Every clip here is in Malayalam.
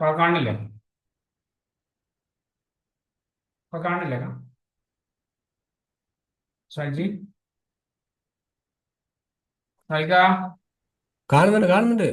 ഇപ്പൊ കാണില്ലേ? ഇപ്പൊ കാണില്ലേ? ഷാജി, ഷായിക്ക. കാണുന്നുണ്ട് കാണുന്നുണ്ട്.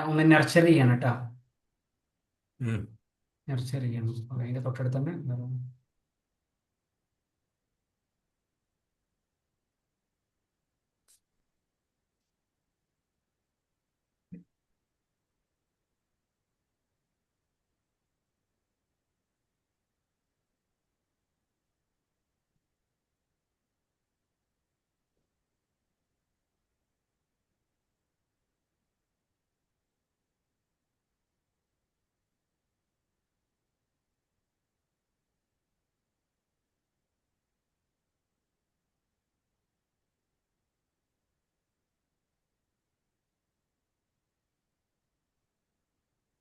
ഒന്ന് നർച്ചറി ചെയ്യണം കേട്ടോ. ഉം. നർച്ചറി ചെയ്യണം. അപ്പൊ അതിന്റെ തൊട്ടടുത്ത് തന്നെ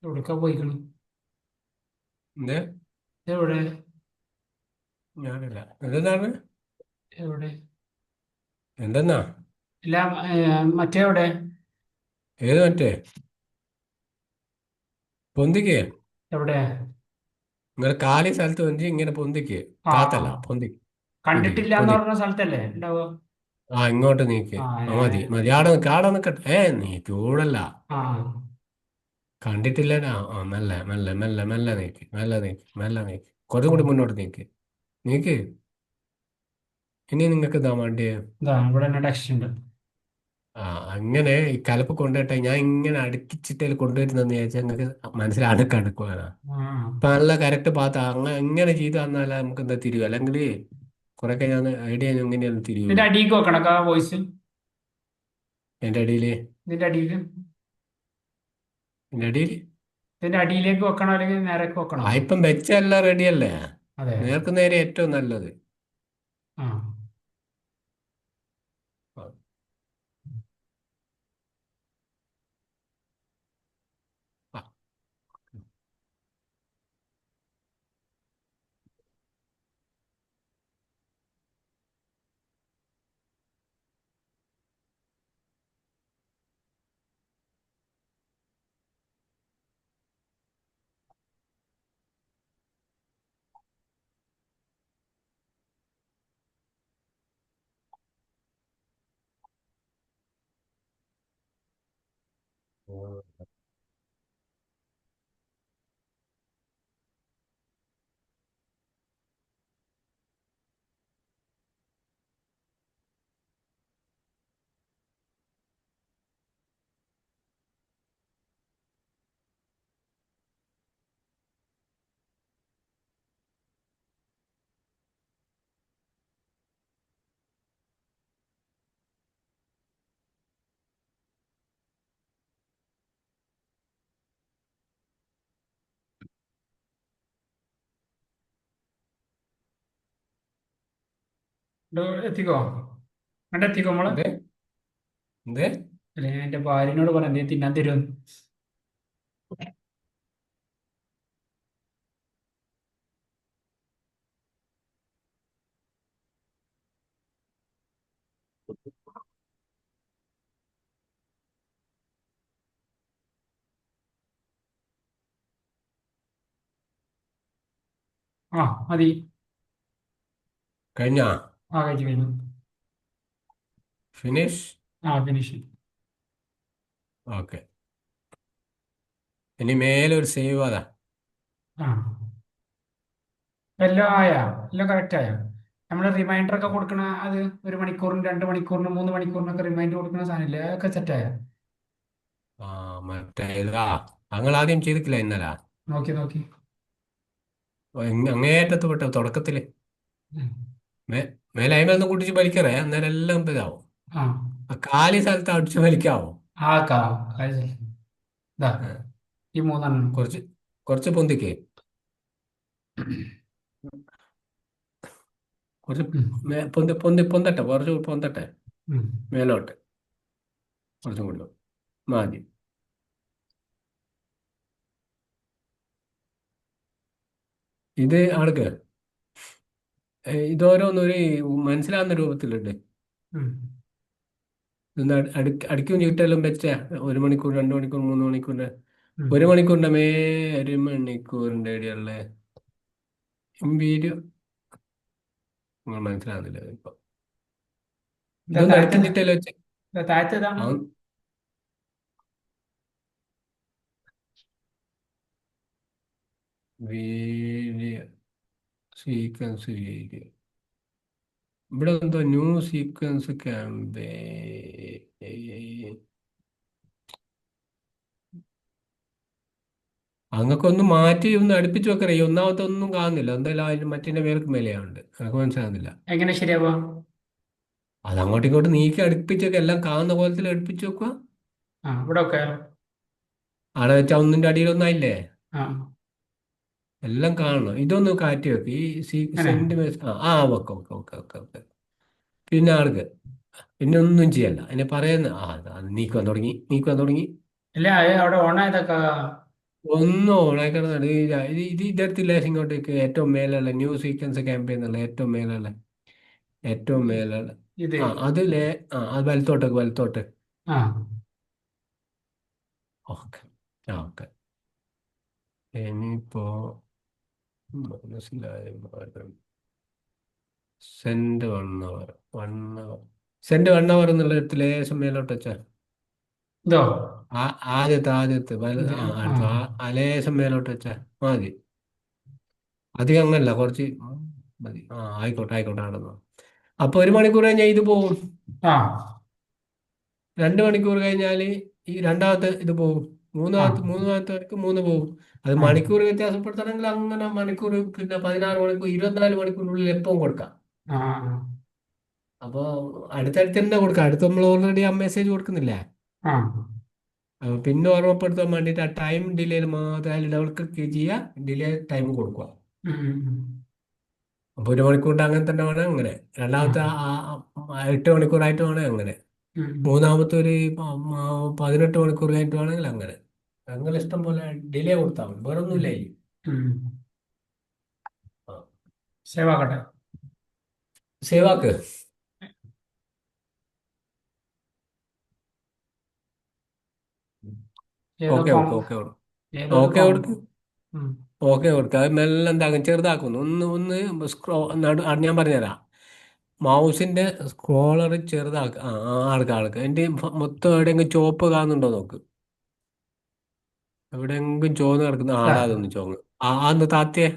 എവിടേക്കാ പോയിക്കണം? എന്തേ? എവിടെ? ഞാനില്ല. എന്തെന്നാണ്? എവിടെ? എന്തെന്നാ? ഇല്ല. മറ്റേ എവിടെ? ഏത് മറ്റേ? പൊന്തിക്ക്. എവിടെ? നിങ്ങൾ കാലി സ്ഥലത്ത് വഞ്ചി ഇങ്ങനെ പൊന്തിക്ക്. ആ, താത്തല്ല, പൊന്തിക്ക്. പൊന്തിക്ക് കണ്ടിട്ടില്ല എന്ന് പൊന്തിക്ക്. പറഞ്ഞ സ്ഥലത്തല്ലേ ഉണ്ടാവുക? ആ, ഇങ്ങോട്ട് നീക്ക്. ആ, ആ, മതി മതി. ആടെ നിൽക്ക്, ആടെ നിൽക്കട്ടെ. നീ ചൂടല്ല. ആ. കണ്ടിട്ടില്ലടാ. ആ, മെല്ലെ മെല്ലെ മെല്ലെ മെല്ലെ നീക്ക്, മെല്ലെ നീക്ക്, മെല്ലെ നീക്ക്. കുറച്ചും കൂടി മുന്നോട്ട് നീക്ക്. നീക്ക്. ഇനി നിങ്ങൾക്ക് ഇതാ വേണ്ടിയേ? ഇതാ ഇവിടെ തന്നെ ടെക്സ്റ്റ് ഉണ്ട്. ആ, അങ്ങനെ ഈ കലപ്പ് കൊണ്ടുപോട്ടെ. ഞാൻ ഇങ്ങനെ അടുക്കിച്ചിട്ട് കൊണ്ടുവരുന്നെന്ന് വിചാരിച്ചാൽ നിങ്ങൾക്ക് മനസ്സിലാണ് കണക്കുവാണ്. ആ. ഇപ്പൊ നല്ല കറക്റ്റ് പാത്ത അങ്ങനെ ഇങ്ങനെ ചെയ്ത് തന്നാലേ നമുക്ക് എന്താ തിരിയും. അല്ലെങ്കിൽ കുറെ കഴിഞ്ഞാൽ ഐഡിയ എങ്ങനെയൊന്നും നിന്റെ തിരിയൂല. അടിയിലേക്ക് വെക്കണം ആ വോയിസ്. എന്റെ അടിയിൽ. നിന്റെ അടിയിൽ. എന്റെ അടിയിൽ. ഇതിന്റെ അടിയിലേക്ക് വെക്കണോ അല്ലെങ്കിൽ നേരേക്ക് വെക്കണോ? ആ, ഇപ്പം വെച്ചെല്ലാം റെഡിയല്ലേ? അതെ. നേർക്ക് നേരെ ഏറ്റവും നല്ലത്. ആ. ആ, ആ. എത്തിക്കോ? കണ്ട എത്തിക്കോ നമ്മള്? എന്തേ? എന്തേ? അല്ലെ ഞാൻ എന്റെ ഭാര്യനോട് പറയാം എന്തേ തിന്നാൻ തരുമെന്ന്. ആ, മതി. കഴിഞ്ഞാ? ആ, കഴിച്ചു കഴിഞ്ഞു. ഫിനിഷ്. ആ, ഫിനിഷ്. ഓക്കെ. ഇനി മേലെ ഒരു സേവ് അതാ. ആ, എല്ലാം ആയാ? എല്ലാം കറക്റ്റ് ആയാ? നമ്മൾ റിമൈൻഡർ ഒക്കെ കൊടുക്കണ അത് 1 മണിക്കൂറിന് 2 മണിക്കൂറിന് 3 മണിക്കൂറിനൊക്കെ റിമൈൻഡർ കൊടുക്കുന്ന സാധനമില്ലേ, അതൊക്കെ സെറ്റ് ആയാ? ആ, മറ്റേ ഇതാ. ഞങ്ങൾ ആദ്യം ചെയ്തിട്ടില്ല ഇന്നലെ. നോക്കി നോക്കി. അങ്ങേയറ്റത്ത് പെട്ട തുടക്കത്തില് ഉം. മേലെ അയിമൊന്നും കൂട്ടിച്ച് വലിക്കറേ, അന്നേരം എല്ലാം ഇതാവും. ആ, ആ കാലി സ്ഥലത്ത് അടിച്ചു വലിക്കാവോ? ആക്കാവും. ഇതാ ആ, ഈ മൂന്നെണ്ണം. കുറച്ച് കുറച്ച് പൊന്തിക്കേ, കുറച്ച് ഉം. പൊന്തട്ടെ, കുറച്ച് പൊന്തട്ടെ, ഉം. മേലോട്ട് കുറച്ചും കൂടി മതി. ഇത് ആൾക്ക് ഇതോരോന്നൊരു മനസ്സിലാവുന്ന രൂപത്തിലുണ്ട്. ഉം. ഇതൊന്ന് അടുക്കും ചീട്ടെല്ലാം വെച്ച 1 മണിക്കൂർ, 2 മണിക്കൂർ, 3 മണിക്കൂറിന്റെ, ഉം. 1 മണിക്കൂറിന്റെ 1 മണിക്കൂറിന്റെ ഇടയുള്ള വീഡിയോ നിങ്ങൾ മനസ്സിലാവുന്നില്ല ഇപ്പൊ. ഇതാ ഇതൊന്ന് താഴത്തെ അടുക്കും ചിട്ടയിൽ വെച്ച് ഇതാ താഴത്തെ ഇതാണ്. ആ വീഡിയോ സീക്വൻസ് വീഡിയോ, ഇവിടെ എന്തോ ന്യൂ സീക്വൻസ് ക്യാമ്പേ, അങ്ങൊക്കെ ഒന്ന് മാറ്റി ഒന്ന് അടുപ്പിച്ച് വെക്കറേ. ഈ ഒന്നാമത്തെ ഒന്നും കാണുന്നില്ല, എന്തായാലും അതിന് മറ്റേ പേർക്ക് മേലെയുണ്ട്, എനിക്ക് മനസ്സിലാകുന്നില്ല. എങ്ങനെ ശരിയാവുക? അത് അങ്ങോട്ടും ഇങ്ങോട്ടും നീക്കി അടുപ്പിച്ചൊക്കെ എല്ലാം കാണുന്ന കോലത്തിൽ അടുപ്പിച്ച് വെക്കുക. ആ ഇവിടെ ഒക്കെ. അവിടെ വെച്ചാൽ ഒന്നിന്റെ അടിയിലൊന്നായില്ലേ, ആ എല്ലാം കാണണം. ഇതൊന്ന് കാറ്റി വെക്ക്, ഈ അങ്ങനെ. സെന്റിമീറ്റർ. ആ okay okay okay okay okay. പിന്നെ ആൾക്ക് പിന്നെ ഒന്നും ചെയ്യല്ല, എന്നെ പറയുന്ന അത് നീക്കുവാൻ തുടങ്ങി, നീക്കുവാൻ തുടങ്ങി. ഇല്ല അവിടെ ഓണായതൊക്കെ. ഒന്നും ഓണാക്കണം. ഇത് ഇതെടുത്തില്ല, ഇങ്ങോട്ടേക്ക് ഏറ്റവും മേലുള്ള ന്യൂ സീക്വൻസ് ക്യാമ്പയിൻ എന്നുള്ള ഏറ്റവും മേലുള്ള, ഏറ്റവും മേലുള്ള. ഇത്. അതിലെ അത് വലത്തോട്ടേക്ക്, വലത്തോട്ട്. ആ ഓക്കെ, ഓക്കെ. ഇനിയിപ്പോ മനസ്സിലായ സെന്റ് 1 അവർ, 1 അവർ, സെന്റ് 1 അവർ എന്നുള്ള ഇടത്ത് ലേശം മേലോട്ട് വെച്ചാ ഇതോ ആദ്യത്തെ ഇത്. ആ അടുത്ത ലേശം മേലോട്ട് വെച്ചാ മതി. അധികം അങ്ങനല്ല, കുറച്ച് മതി. ആയിക്കോട്ടെ ആയിക്കോട്ടെ, നടന്നു. അപ്പൊ 1 മണിക്കൂർ കഴിഞ്ഞാൽ ഇത് പോവും. ആ 2 മണിക്കൂർ കഴിഞ്ഞാൽ ഈ രണ്ടാമത്തെ ഇത് പോവും. ആ മൂന്നാമത്തെ വരക്ക് 3 പോവും. അത് ആ മണിക്കൂർ വ്യത്യാസപ്പെടുത്തണമെങ്കിൽ അങ്ങനെ മണിക്കൂർ, പിന്നെ 16 മണിക്കൂർ, 24 മണിക്കൂറിനുള്ളിൽ എപ്പം കൊടുക്കാം. ആ ആ അപ്പോൾ അടുത്തടുത്ത് തന്നെ കൊടുക്കാം. അടുത്ത് നമ്മൾ ഓൾറെഡി ആ മെസ്സേജ് കൊടുക്കുന്നില്ലേ. ആ. അപ്പൊ പിന്നെ ഓർമ്മപ്പെടുത്താൻ വേണ്ടിയിട്ട് ആ ടൈം ഡിലേയിൽ മാത്രം അതിൽ ഡബിൾ ക്ലിക്ക് ചെയ്യുക, ഡിലേ ടൈം കൊടുക്കുക. ഉം. ഉം. അപ്പൊ 1 മണിക്കൂറിന്റെ അങ്ങനെ തന്നെ വേണം, അങ്ങനെ. ഉം. രണ്ടാമത്തെ 8 മണിക്കൂറായിട്ട് വേണം, അങ്ങനെ. ഉം. മൂന്നാമത്തെ ഒരു 18 മണിക്കൂർ കഴിഞ്ഞിട്ട് വേണമെങ്കിൽ അങ്ങനെ. അങ്ങനെ ഇഷ്ടം പോലെ ഡിലേ കൊടുത്താൽ മതി, വേറെ ഉം. ഒന്നുമില്ല അതിൽ. ഉം. ആ. സേവ് ആക്കട്ടെ. സേവ് ആക്ക്. ഏതോ ഓക്കെ ഫോം, ഓക്കെ ഓക്കെ ഏതോ ഒരു ഓക്കെ ഫോം. കൊടുക്ക്. ഉം. ഓക്കെ കൊടുക്കുക. അത് മെല്ലെ എന്താക്കും, ചെറുതാക്കുന്നു. ഒന്ന് ഒന്ന് ഞാൻ പറഞ്ഞുതരാം. മൗസിന്റെ സ്ക്രോളർ ചെറുതാക്കുക. ആൾക്ക് എൻ്റെ മൊത്തം എവിടെയെങ്കിലും ചോപ്പ് കാണുന്നുണ്ടോ നോക്ക്. എവിടെയെങ്കിലും ചോന്ന് കിടക്കുന്ന ഇതാ. അതൊന്ന് ചോന്ന്. ആന്ന് താത്തിയെ,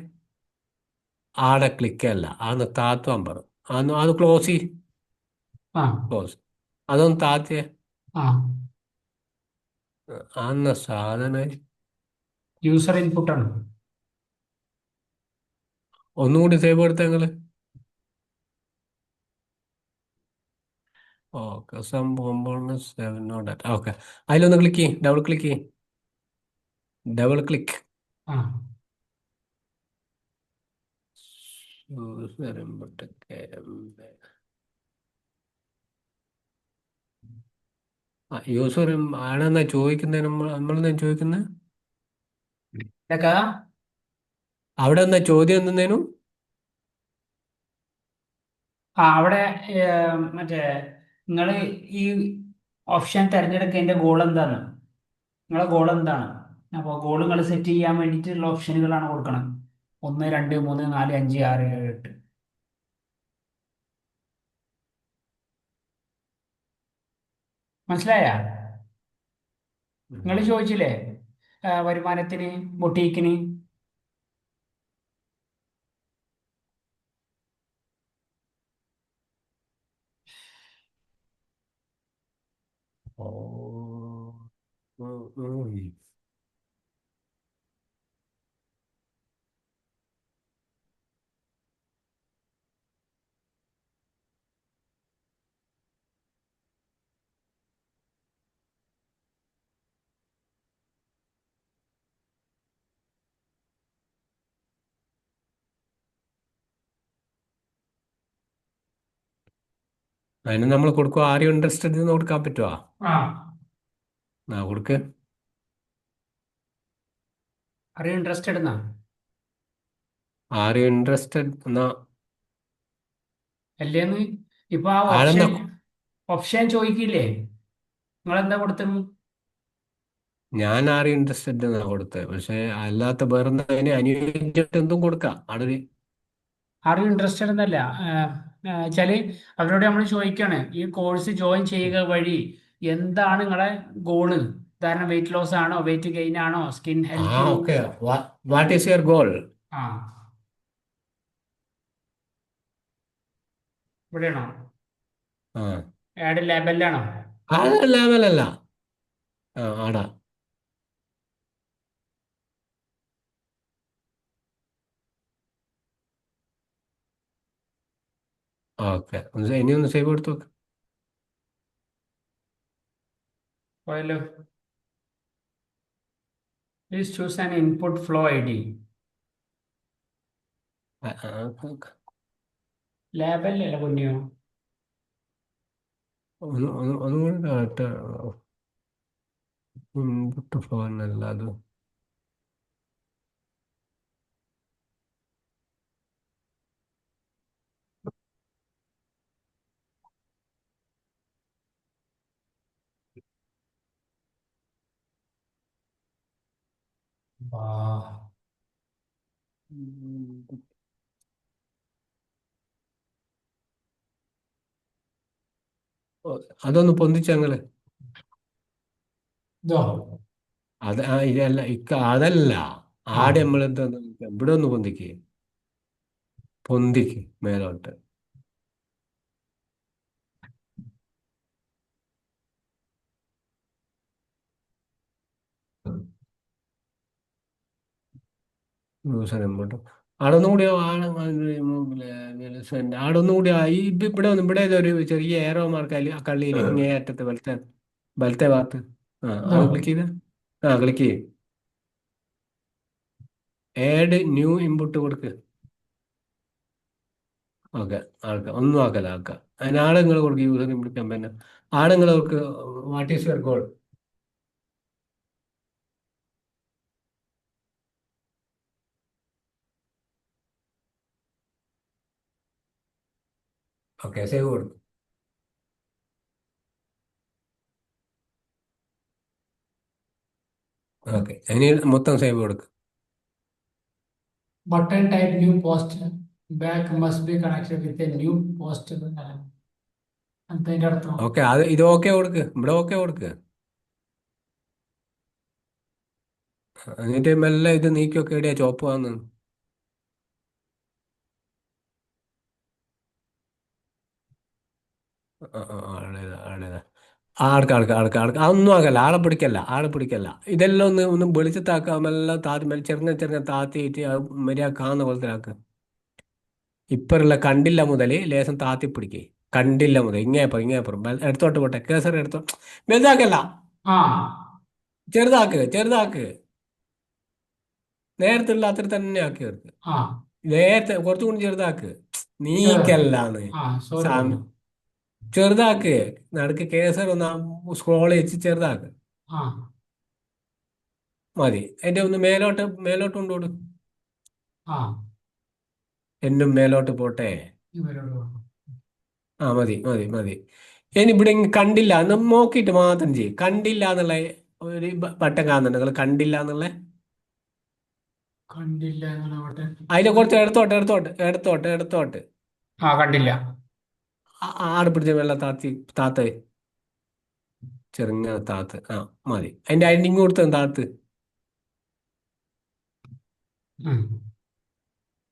ആടെ ക്ലിക്ക് അല്ല, ആന്ന് താത്തുവാൻ പറ. അത് ക്ലോസ് ചെയ്, ആ ക്ലോസ്. അതൊന്ന് താത്തിയെ. ആ. ആന്ന സാധനം യൂസർ ഇൻപുട്ട് ആണ്. ഒന്നും കൂടി സേവ് കൊടുത്ത നിങ്ങള്. ഓക്കെ, സംഭവം 7 ഡാറ്റ. ഓക്കെ, അതിലൊന്ന് ക്ലിക്ക് ചെയ്യ്, ഡബിൾ ക്ലിക്ക് ചെയ്യ്, ഡബിൾ ക്ലിക്ക്. ആ വരുമ്പോട്ടൊക്കെ യൂസർ ആണെന്നാ ചോദിക്കുന്നത്, നമ്മളെന്നാ ചോദിക്കുന്നത്. ഇതൊക്കെ. അവിടെ എന്നാ ചോദ്യം എന്തെന്നേനും. അവിടെ മറ്റേ നിങ്ങൾ ഈ ഓപ്ഷൻ തിരഞ്ഞെടുക്കുന്നതിന്റെ ഗോൾ എന്താണ്? നിങ്ങളെ ഗോൾ എന്താണ്? അപ്പോൾ ഗോൾ നിങ്ങൾ സെറ്റ് ചെയ്യാൻ വേണ്ടിയിട്ടുള്ള ഓപ്ഷനുകളാണ് കൊടുക്കണം. 1, 2, 3, 4, 5, 6, 7, 8. മനസ്സിലായ? നിങ്ങൾ ചോദിച്ചില്ലേ വരുമാനത്തിന്, ബൊട്ടീക്കിന്. ഓ, ഉം, ഉം. അതിന് നമ്മൾ കൊടുക്കുക, ആരും ഇൻട്രസ്റ്റഡ് എന്ന് കൊടുക്കാൻ പറ്റുമോ? ആ, ആ കൊടുക്ക്. ആർ യു ഇൻട്രസ്റ്റഡ് എന്നാ? ആരും ഇൻട്രസ്റ്റഡ് എന്നാ അല്ലേന്ന്. ഇപ്പൊ ആ ആരെന്നാ. ഓപ്ഷൻ ഓപ്ഷൻ ചോദിക്കില്ലേ, നിങ്ങൾ എന്താ കൊടുത്തത്? ഞാൻ ആരും ഇൻട്രസ്റ്റഡ് എന്നാ കൊടുത്തത്, പക്ഷെ അല്ലാത്ത വേറെന്താ അനുയോജ്യമായിട്ട് എന്തും കൊടുക്കാം അവിടെ. ആർ യു ഇൻട്രസ്റ്റഡ് എന്നല്ല, വെച്ചാല് അവരോട് നമ്മൾ ചോദിക്കാണ് ഈ കോഴ്സ് ജോയിൻ ചെയ്യുക വഴി എന്താണ് നിങ്ങളെ ഗോള്. ഉദാഹരണം വെയിറ്റ് ലോസ് ആണോ, വെയിറ്റ് ഗെയിൻ ആണോ, സ്കിൻ ആ health. Okay. What is your goal? ആ, ഇവിടെയാണോ? ആ ആഡ് ലേബലിലാണോ? അതല്ല അതല്ല. ആ ആടാ. ഓക്കെ, ഇനി ഒന്ന് സേവ് കൊടുത്തു നോക്ക്. പോയല്ലോ. Please choose an input flow I D. ആ, ആ, ഓക്കെ. ലേബലിലല്ല കുഞ്ഞോ. ഒന്നും കൂടി കാട്ടെ. ഇൻപുട്ട് ഫോൺ അല്ല അത്. ആ, ഉം. ഓ, അതൊന്ന് പൊന്തിച്ചങ്ങള്. ഇതോ? അത് ഇതല്ല അതല്ല. ആ, ആടെ നമ്മൾ എന്താ ഇവിടെ ഒന്ന് പൊന്തിക്ക്. പൊന്തിക്ക് മേലോട്ട്. User import. ആടെ ഒന്നും കൂടി ആടെ ഒന്നും കൂടി ഇവിടെ ഒന്ന് ഇവിടെ ഒരു ചെറിയ ഏറോ മാർക്ക് അതിൽ കള്ളിയിൽ ഇങ്ങേ അറ്റത്ത് വലത്തെ വലത്തെ ഭാഗത്ത്. ആ ഇതോ? അത് ക്ലിക്ക് ചെയ്ത. ആ ക്ലിക്ക് ചെയ്യും. ആഡ് ന്യൂ ഇൻപുട്ട് കൊടുക്ക്. ഓക്കെ. ആൾക്കാർ ഒന്നും ആക്കല ആക്കാം. അതിന് ആടെ നിങ്ങൾ കൊടുക്കുക യൂസർ ഇൻപുട്ട് ക്യാമ്പയിൻ. ആടെ നിങ്ങൾ കൊടുക്കുക what is your goal. Okay save കൊടുക്കും. ഓക്കെ ഇനി മൊത്തം സേവ് കൊടുക്കും. Button type new post back must be connected with a new post. അതിന്റെ അർത്ഥം. ഓക്കെ അത് ഇത് ഓക്കെ കൊടുക്ക്, ഇവിടെ ഓക്കെ കൊടുക്ക്. എന്നിട്ട് മെല്ലെ ഇത് നീക്കിയൊക്കെ എവിടെയാ ചോപ്പ് വന്ന്. ആടേതാ. ആൾക്ക് ആൾക്ക് ആൾക്ക് ആൾക്ക് അതൊന്നും ആകല്ല, ആളെ പിടിക്കല്ല ആളെ പിടിക്കല്ല. ഇതെല്ലാം ഒന്ന് ഒന്ന് വെളിച്ചത്താക്കുക, എല്ലാം താത്തി മേലെ ചെറുങ്ങനെ ചെറുങ്ങനെ താത്തിയിട്ട് മര്യാദ കാണുന്ന പോലത്തിലാക്ക്. ഇപ്പറുള്ള കണ്ടില്ല മുതൽ ലേശം താത്തി പിടിക്കേ. കണ്ടില്ല മുതൽ ഇങ്ങേപ്പുറം എടുത്തോട്ട് പോട്ടെ, കേസർ എടുത്തോ. വലുതാക്കല്ല, ആ, ചെറുതാക്ക് ചെറുതാക്ക്. നേരത്തെ ഉള്ള അത്ര തന്നെ ആക്കി തീർക്ക്. ആ, നേരത്തെ കുറച്ചും കൂടി ചെറുതാക്ക്. ചെറു നീക്കല്ലാന്ന്. ആ, സോറി സാമി കുഞ്ഞു. ചെറുതാക്ക്. നടുക്ക് കേസർ ഒന്ന് സ്ക്രോൾ ചെയ്ത് ചെറുതാക്ക്. ആ, മതി. അതിന്റെ ഒന്ന് മേലോട്ട് മേലോട്ട് കൊണ്ടുപോടും. ആ, എന്നും മേലോട്ട് പോട്ടെ. ഇവരോട് പറഞ്ഞു. ആ മതി മതി മതി. ഇനി ഇവിടെ കണ്ടില്ല എന്ന് നോക്കിയിട്ട് മാത്രം ചെയ്യും. കണ്ടില്ല എന്നുള്ള ഒരു ബട്ടൺ കാണുന്നുണ്ട് നിങ്ങൾ, കണ്ടില്ല എന്നുള്ള. കണ്ടില്ല എന്നുള്ള ബട്ടൺ. അതിനെ കുറച്ച് എടുത്തോട്ട്. ആ, കണ്ടില്ല. ആടെ പിടിച്ച വെള്ളം താത്ത് ചെറുങ്ങനെ താത്ത്. ആ മതി. അതിന്റെ അയിഡിങ് കൊടുത്ത താത്ത്. ഉം.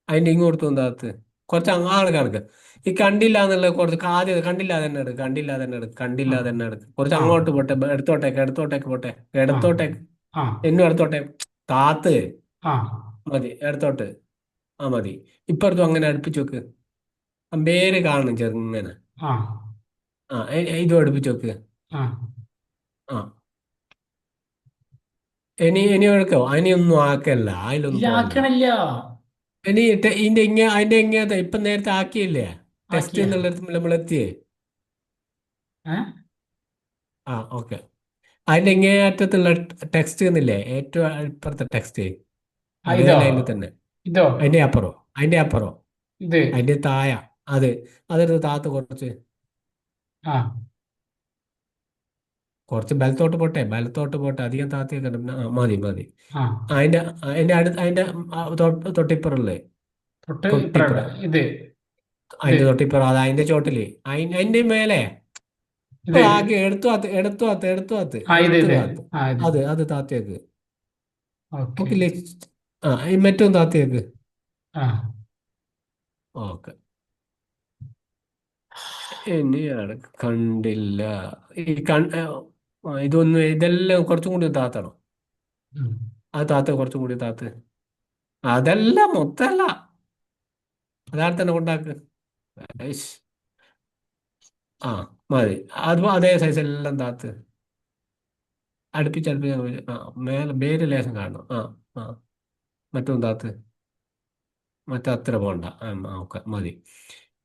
അതിന്റെ ഇങ്ങ് കൊടുത്തു താത്ത്. കുറച്ച് അങ്ങാണ് കണക്ക്. ഈ കണ്ടില്ല എന്നുള്ള കുറച്ച് ആദ്യം കണ്ടില്ല തന്നെ എടുക്ക് ആ, കുറച്ച് ആ, അങ്ങോട്ട് പോട്ടെ, എടുത്തോട്ടേക്ക് പോട്ടെ. ആ, ഇടത്തോട്ടേക്ക്. ആ, എന്നും എടുത്തോട്ടെ. താത്ത്. ആ, മതി എടുത്തോട്ട്. ആ മതി. ഇപ്പുറത്തും അങ്ങനെ അടുപ്പിച്ച് വെക്ക്. പേര് കാണും ചെറുങ്ങനെ. ആ, ആ ഇതും അടുപ്പിച്ച് വെക്ക്. ആ. ആ ഇനി എടുക്കോ, അതിനൊന്നും ആക്കല്ല, ഇല്ല, അതിലൊന്നും പോകണ്ട. ആക്കണില്ല. ഇനി ഇതിന്റെ അതിന്റെ ഇങ്ങനത്തെ ഇപ്പം നേരത്തെ ആക്കിയില്ലേ, ടെസ്റ്റ് ആക്കിയ. എന്നുള്ളിടത്ത് നമ്മൾ എത്തിയേ. ഏ ആ ഓക്കെ. അതിന്റെ ഇങ്ങേ അറ്റത്തുള്ള ടെക്സ്റ്റ് എന്നില്ലേ, ഏറ്റവും ഇപ്പുറത്തെ ടെക്സ്റ്റ്, ആ അത് ഇതോ തന്നെ അതിന്റെ തന്നെ. ഇതോ അതിന്റെ അപ്പുറം, അതിന്റെ അപ്പുറം, ഇത് അതിന്റെ തായ, അത് അതൊരു താത്ത് കുറച്ച്, ആ കുറച്ച് ബലത്തോട്ട് പോട്ടെ, അധികം താത്തി മതി മതി. ആ അതിന്റെ അതിന്റെ അടുത്ത് അതിന്റെ തൊട്ടിപ്പുറല്ലേ, തൊട്ട് ഇപ്പറ തൊട്ടിപ്പുറം, ഇത് അതിന്റെ തൊട്ടിപ്പുറം, അത് അതിന്റെ ചോട്ടില്, അതിന്റെ മേലെ ഇത് ആകെ ആ ഇത് എടുത്തു ഇത് താത്ത്. ആ ഇത് അത് താത്തിയേക്ക്. Okay okay. ആ ഈ മറ്റും താത്തിയേക്ക്. ആ ഓക്കെ. ഇനിയാണ് കണ്ടില്ല. ഈ ഇതൊന്നും, ഇതെല്ലാം കുറച്ചും കൂടി താത്തണം. ഉം. അത് താത്ത്, കുറച്ചും കൂടി താത്ത്. അതല്ല, മൊത്തല്ല, അതാണ് തന്നെ കൊണ്ടാക്ക്. ഐഷ്. ആ മതി. അത് അതേ സൈസ് എല്ലാം താത്ത്, അടുപ്പിച്ച് ആ മേലെ വേര് ലേശം കാണണം. ആ ആ മറ്റും താത്ത്. മറ്റത്ര പോണ്ട. ഓക്കെ മതി.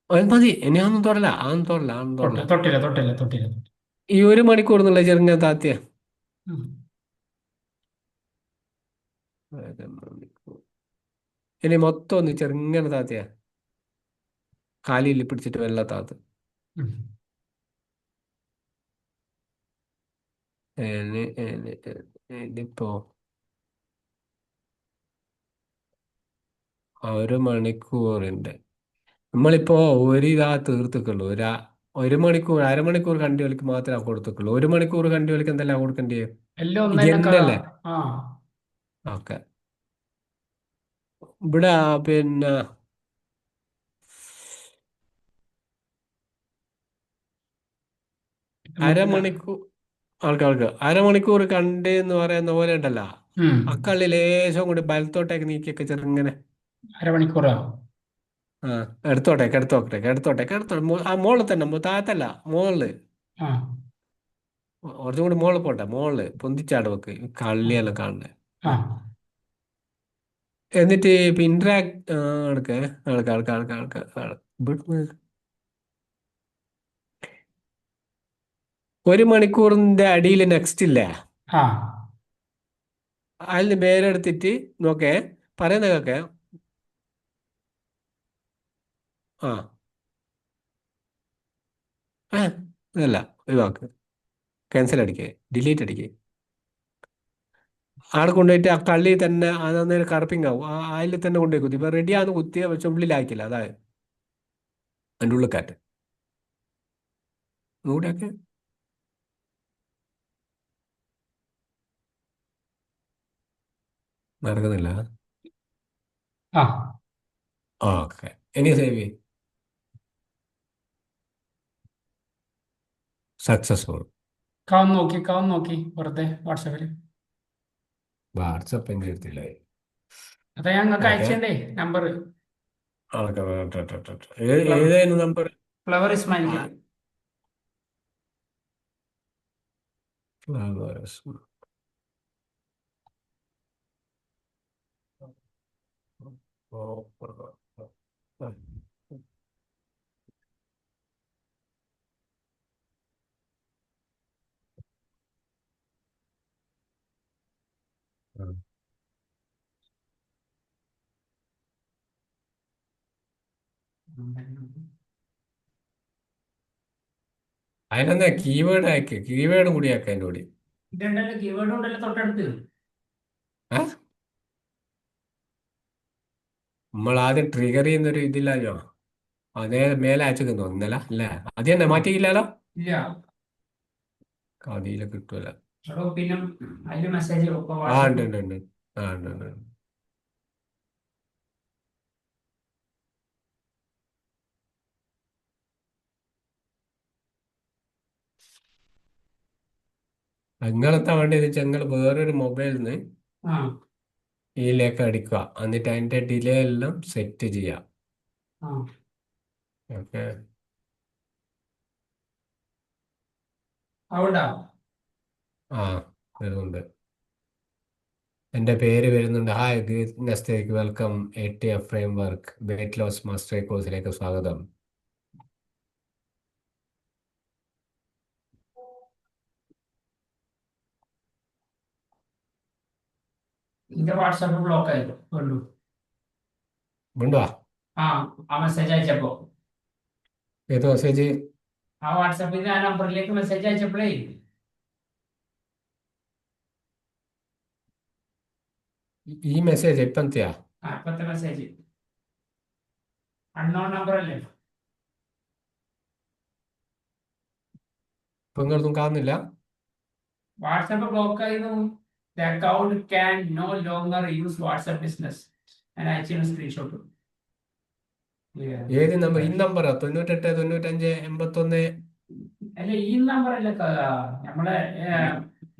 അത് മതി. ഇനി അതൊന്നും തൊടല, അതൊന്നും തൊടല, അതൊന്നും തൊടല. തൊട്ടില്ല. ഈ 1 മണിക്കൂർ എന്നുള്ള ചെറുങ്ങനെ താത്തിയ. ഉം. 1 മണിക്കൂർ. ഇനി മൊത്തം ഒന്ന് ചെറുങ്ങനെ താത്തിയ, കാലിൽ പിടിച്ചിട്ട് വല്ല താത്ത്. ഉം. ഇതിപ്പോ 1 മണിക്കൂറിന്റെ നമ്മളിപ്പോ ഒരു ഇതാ തീർത്തിക്കുള്ളൂ. 1 മണിക്കൂർ, അരമണിക്കൂർ കണ്ടി വലിക്ക് മാത്രമേ കൊടുത്തിട്ടുള്ളൂ. 1 മണിക്കൂർ കണ്ടി വലിക്ക് എന്തെല്ലാം കൊടുക്കേണ്ടി? എല്ലാം ഒന്ന് തന്നെ ഇജന്നല്ലേ. ആ ഓക്കെ. ഇവിടെ പിന്നെ നോക്കില്ല അരമണിക്കൂർ, അരമണിക്കൂർ കണ്ട് എന്ന് പറയുന്ന പോലെ ഉണ്ടല്ലോ, ഉം. അക്കള്ളി ലേശം കൂടി ബലത്തോട്ടേക്ക് നീക്കിയൊക്കെ ചെറുങ്ങനെ. അരമണിക്കൂറോ ആ ആ മോളിൽ തന്നെ, താഴത്തല്ല, മോളില്. ആ കുറച്ചും കൂടി മോളിൽ പോട്ടെ, മോളില് പൊന്തിച്ചാട് വെക്ക്, ആ കള്ളിയെല്ലാം കാണണേ. ആ എന്നിട്ട് ഇപ്പൊ ഇന്ററാക്ട് ആൾക്കെ ആൾക്കാർ ആൾക്കാർ ആൾക്കാർ ഇവിടുന്ന് 1 മണിക്കൂറിന്റെ അടിയിൽ നെക്സ്റ്റ് ഇല്ലേ, ആ അതിന് പേരെടുത്തിട്ട് നോക്കേ, പറയുന്ന കേക്കെ. ആ ഏ അതല്ല, ഒഴിവാക്ക്, ക്യാൻസൽ അടിക്കേ, ഡിലീറ്റ് അടിക്കേ. ആടെ കൊണ്ടുപോയിട്ട് ആ കള്ളി തന്നെ അന്നേരം കറുപ്പിങ് ആവും. അതിൽ തന്നെ കൊണ്ടുപോയി കുത്തി. ഇപ്പൊ റെഡിയാന്ന് കുത്തിയ പക്ഷെ ഉള്ളിലാക്കില്ല, അതായത് അതിൻ്റെ ഉള്ളിൽ കൂടെയൊക്കെ നടക്കുന്നില്ല. ആ ഓക്കെ. ഇനി സേവ് ചെയ്യും. സക്സസ്ഫുൾ. കാവന്ന് നോക്കി വെറുതെ വാട്സാപ്പിൽ. വാട്സപ്പ് എൻ്റെ അടുത്തില്ല. അതാ ഞാൻ നിങ്ങൾക്ക് ഓക്കെ. അയച്ചേ നമ്പർ. ഓക്കെ. ഏതായിരുന്നു നമ്പർ? ഫ്ലവർ ഇസ്മായിൽ. ഫ്ലവേഴ്സ്. അതിനെന്താ കീവേഡ് ആക്കി, കീവേഡും കൂടി ആക്കാം അതിൻ്റെ കൂടി. ഇതുണ്ടല്ലോ കീവേഡ് ഉണ്ടല്ലോ തൊട്ടടുത്ത്. ഏ നമ്മൾ ആദ്യം ട്രിഗർ ചെയ്യുന്നൊരു ഇതില്ലല്ലോ, അതേ മേലെ അയച്ചു തോന്നുന്നല്ല അല്ലേ, അത് തന്നെ ആ മാറ്റിയില്ലല്ലോ. ഇല്ല കഥയില് കിട്ടൂല. എടോ പിന്നെ അതില് മെസ്സേജ് ഇപ്പൊ ആ ഉണ്ട് വാട്സപ്പിൽ. ഉണ്ട് ഉണ്ട്. ആ ഉണ്ട് ഉണ്ട് ഉണ്ട്. നിങ്ങളെത്താ വേണ്ടത് വെച്ചാൽ നിങ്ങൾ വേറൊരു മൊബൈലിൽ നിന്ന് ആ ഇതിലേക്ക് അടിക്കുക, എന്നിട്ട് അതിന്റെ ഡിലേ എല്ലാം സെറ്റ് ചെയ്യാം. ആ ഓക്കെ. അവിടെ ആ വരുന്നുണ്ട്, എൻ്റെ പേര് വരുന്നുണ്ട്. ഹായ് നെസ്റ്റേക്ക്, welcome ATF framework weight loss master കോഴ്സിലേക്ക് സ്വാഗതം. എന്റെ വാട്സാപ്പ് ബ്ലോക്ക് ആയിരുന്നു കണ്ടു. ഉണ്ടോ? ആ ആ മെസ്സേജ് അയച്ചപ്പോ, ഏത് മെസ്സേജ്? ആ വാട്സാപ്പിന്റെ ആ നമ്പറിലേക്ക് മെസ്സേജ് അയച്ചപ്പോഴേ ഈ മെസ്സേജ് ഇപ്പത്തെയാ? ആ ഇപ്പത്തെ മെസ്സേജ് അൺനോൺ നമ്പർ അല്ലേ? ഇപ്പൊ നിങ്ങളൊന്നും കാണുന്നില്ല? വാട്സാപ്പ് ബ്ലോക്ക് ആയിരുന്നു. The account can no longer use WhatsApp business. ഞാൻ അയച്ചു സ്ക്രീൻഷോട്ട്. ഏത് നമ്പർ? ഈ നമ്പറാ 98 95 81. അല്ല ഈ നമ്പർ അല്ല നമ്മളെ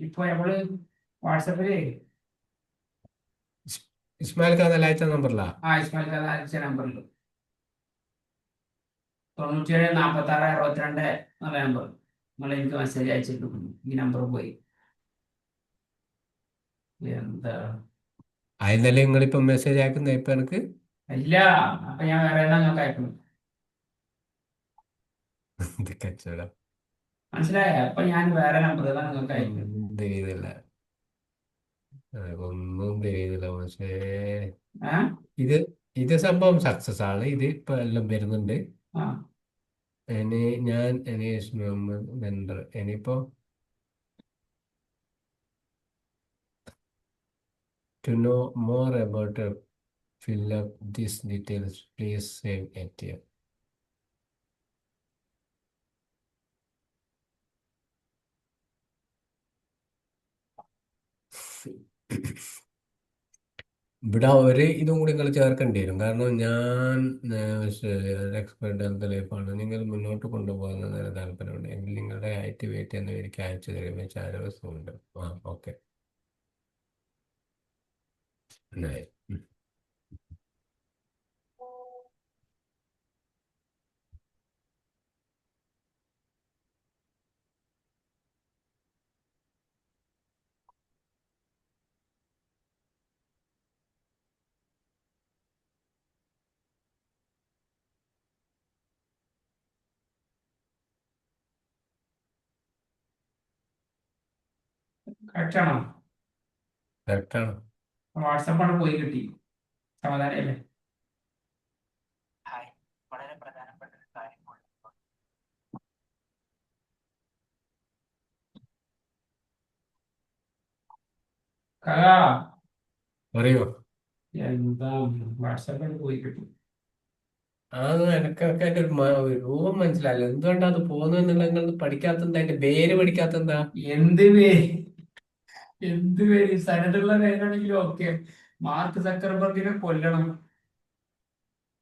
ഇപ്പൊ നമ്മള് വാട്സാപ്പില് ഇസ്മായിൽ ഖാൻ അയച്ച നമ്പറിലാ? ആ ഇസ്മായിൽ ഖാൻ അയച്ച നമ്പറിൽ 97 46 62 എന്നുള്ള നമ്പർ നിങ്ങൾ എനിക്ക് മെസ്സേജ് അയച്ചിട്ടുണ്ട്. ഈ നമ്പർ പോയി. എന്താ? അതിനല്ലേ നിങ്ങളിപ്പോ മെസ്സേജ് അയക്കുന്ന ഇപ്പൊ എനിക്ക്? അല്ല, അപ്പൊ ഞാൻ വേറെ നിങ്ങൾക്ക് അയക്കണം. ഇത് കച്ചവടം. മനസ്സിലായ? അപ്പൊ ഞാൻ വേറെ നമ്പർ നിങ്ങൾക്ക് അയക്കും. തിരിയുന്നില്ല, ഒന്നും തിരിയുന്നില്ല പക്ഷേ ഏഹ് ഇത് ഇത് സംഭവം സക്സസ് ആണ്. ഇത് ഇപ്പൊ എല്ലാം വരുന്നുണ്ട്. ആ ഇനി ഞാൻ അനീഷ് മുഹമ്മദ് മെൻഡർ. ഇനിയിപ്പോ to know more about fill up these details, please save it here. ഇവിടെ ഒരു ഇതും കൂടി നിങ്ങൾ ചേർക്കേണ്ടി വരും. കാരണം ഞാൻ എക്സ്പെർട്ട് ഹെൽത്ത് ലൈഫാണ്. നിങ്ങൾ മുന്നോട്ട് കൊണ്ടുപോകുന്നതിന് താല്പര്യമുണ്ട് എങ്കിൽ നിങ്ങളുടെ ആക്ടിവേറ്റ് എന്ന് എനിക്ക് അയച്ചു തരുമ്പോൾ ചാനൽസുണ്ട്. ആ ഓക്കെ. കറക്റ്റാണോ? കറക്റ്റാണ്. വാട്സാപ്പാണ് പോയി കിട്ടി. സമാധാനല്ലേ? ഹായ്, വളരെ പ്രധാനപ്പെട്ട ഒരു കാര്യം കൂടി. കഥാ പറയൂ. എന്താ? വാട്സാപ്പാണ് പോയി കിട്ടി. അത് എനക്കൊക്കെ അതിന്റെ ഒരു രൂപം മനസ്സിലായില്ല. എന്തുകൊണ്ടാ അത് പോകുന്നതെന്നുള്ള നിങ്ങൾ പഠിക്കാത്തത്? അതിന്റെ പേര് പഠിക്കാത്തെന്താ? എന്ത് പേര്? എന്ത് പേര്? സനതുള്ള പേരാണെങ്കിലും ഓക്കെ. മാർക്ക് സക്കർബർഗിനെ കൊല്ലണം.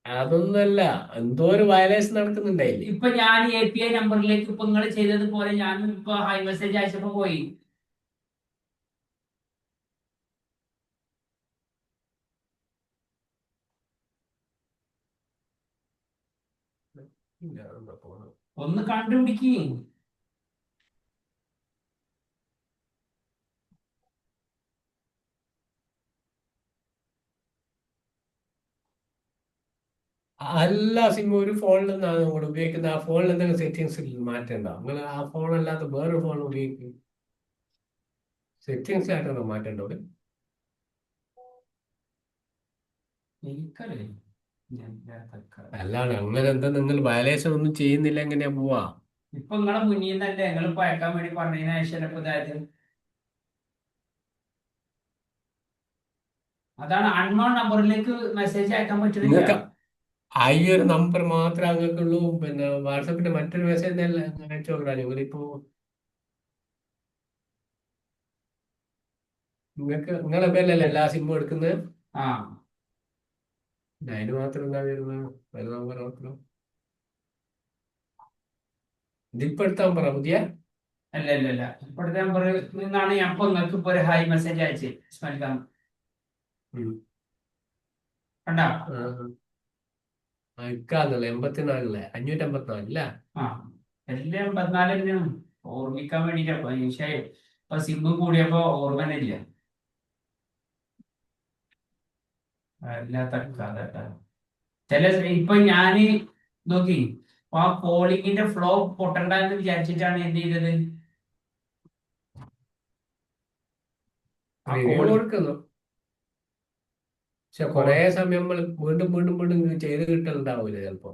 അതൊന്നുമല്ല, എന്തോ ഒരു വയലേഷൻ നടക്കുന്നുണ്ടായില്ലേ? ഇപ്പൊ ഞാൻ API നമ്പറിലേക്ക് ഇപ്പൊ നിങ്ങൾ ചെയ്തതുപോലെ ഞാനും ഇപ്പൊ ഹൈ മെസ്സേജ് അയച്ചപ്പോ പോയി. ഇല്ല, എന്താ പോകുന്നത്? ഒന്ന് കണ്ടുപിടിക്ക്. അല്ല സിം, ഒരു ഫോണിൽ നിന്നാണ് നമ്മൾ ഉപയോഗിക്കുന്നത്. ആ ഫോണിൽ എന്തെങ്കിലും സെറ്റിങ്സിൽ മാറ്റണ്ടോ? നിങ്ങൾ ആ ഫോൺ അല്ലാത്ത വേറൊരു ഫോൺ ഉപയോഗിക്കും. സെറ്റിങ്സിലായിട്ടാണോ മാറ്റേണ്ടത്? എനിക്കറിയില്ല. എന്താ തക്ക. അല്ലാതെ അങ്ങനെ എന്താ നിങ്ങൾ വയലേഷൻ ഒന്നും ചെയ്യുന്നില്ല, എങ്ങനെയാ പോവാ? ഇപ്പൊ നിങ്ങളെ മുന്നിൽ നിന്നല്ലേ നിങ്ങൾ പഴക്കാൻ വേണ്ടി പറഞ്ഞതിന് ശേഷം ഇപ്പൊ ഇതായത്. അതാണ് അൺനോൺ നമ്പറിലേക്ക് മെസ്സേജ് അയക്കാൻ പറ്റുന്നില്ല. നിങ്ങൾക്ക് ആ ഈ ഒരു നമ്പർ മാത്രമേ അങ്ങക്കുള്ളൂ? പിന്നെ വാട്സപ്പിന്റെ മറ്റൊരു മെസ്സേജ് അയച്ചു നോക്കാം. നിങ്ങളിപ്പോ നിങ്ങളെ പേരിലല്ലേ എല്ലാ സിമ്മും എടുക്കുന്നത്? ആ അതിന് മാത്രം എന്താ വരുന്നത്? ഒരു നമ്പർ മാത്രം ഇതിപ്പോ എടുത്താൽ പറ പുതിയ. അല്ല അല്ല അല്ല, ഇപ്പോഴത്തെ നമ്പറിൽ നിന്നാണ് ഞാൻ ഇപ്പൊ നിങ്ങൾക്ക് ഇപ്പൊ ഒരു ഹൈ മെസ്സേജ് അയച്ചത്. സ്മരിക്കാം. ഉം. കണ്ടാ? ഇക്കാന്നല്ലേ 84, 554 ആ എല്ലാം 84 തന്നെയാണ്. ഓർമ്മിക്കാൻ വേണ്ടിട്ടാ. പക്ഷേ ഇപ്പൊ സിമ്മ് കൂടിയപ്പോ ഓർമ്മ തന്നെ ഇല്ല. അല്ലാത്ത കഥ. ചില ഇപ്പൊ ഞാന് നോക്കി, ആ കോളിങ്ങിന്റെ ഫ്ലോ പൊട്ടണ്ട എന്ന് വിചാരിച്ചിട്ടാണ് എന്ത് ചെയ്തത്. ആ റിവ്യൂ കോളി കൊടുക്കുന്നു. പക്ഷെ കോ കുറെ സമയം നമ്മൾ വീണ്ടും വീണ്ടും വീണ്ടും ഇങ്ങനെ ചെയ്ത് കിട്ടലുണ്ടാവൂല ചിലപ്പോ.